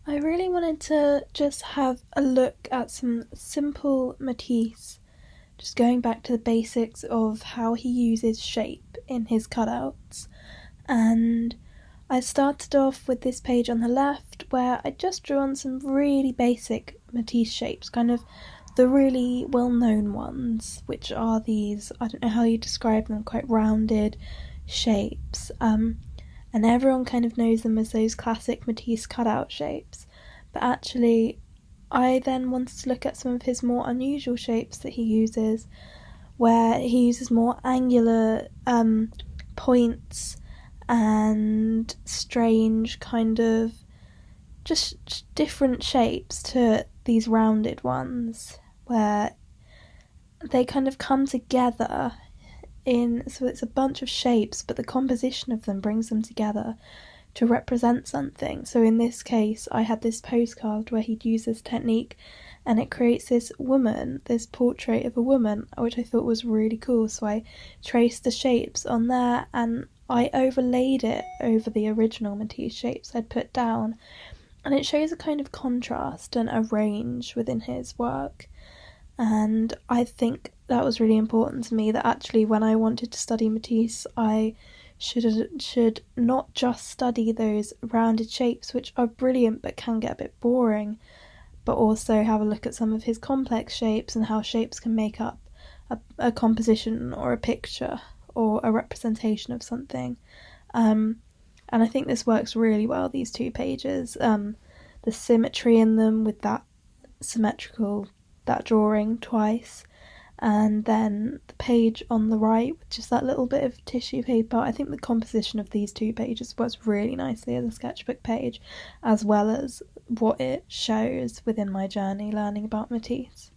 I really wanted to just have a look at some simple Matisse, just going back to the basics of how he uses shape in his cutouts. And I started off with this page on the left where I just drew on some really basic Matisse shapes, kind of the really well known ones, which are these, I don't know how you describe them, quite rounded shapes. And everyone kind of knows them as those classic Matisse cutout shapes. But actually, I then wanted to look at some of his more unusual shapes that he uses, where he uses more angular points and strange kind of just different shapes to these rounded ones, where they kind of come together so it's a bunch of shapes, but the composition of them brings them together to represent something. So in this case, I had this postcard where he'd use this technique and it creates this woman, this portrait of a woman, which I thought was really cool. So I traced the shapes on there and I overlaid it over the original Matisse shapes I'd put down. And it shows a kind of contrast and a range within his work. And I think that was really important to me, that actually when I wanted to study Matisse, I should not just study those rounded shapes, which are brilliant but can get a bit boring, but also have a look at some of his complex shapes and how shapes can make up a composition or a picture or a representation of something. And I think this works really well, these two pages. The symmetry in them with that drawing twice, and then the page on the right with just that little bit of tissue paper. I think the composition of these two pages works really nicely as a sketchbook page, as well as what it shows within my journey learning about Matisse.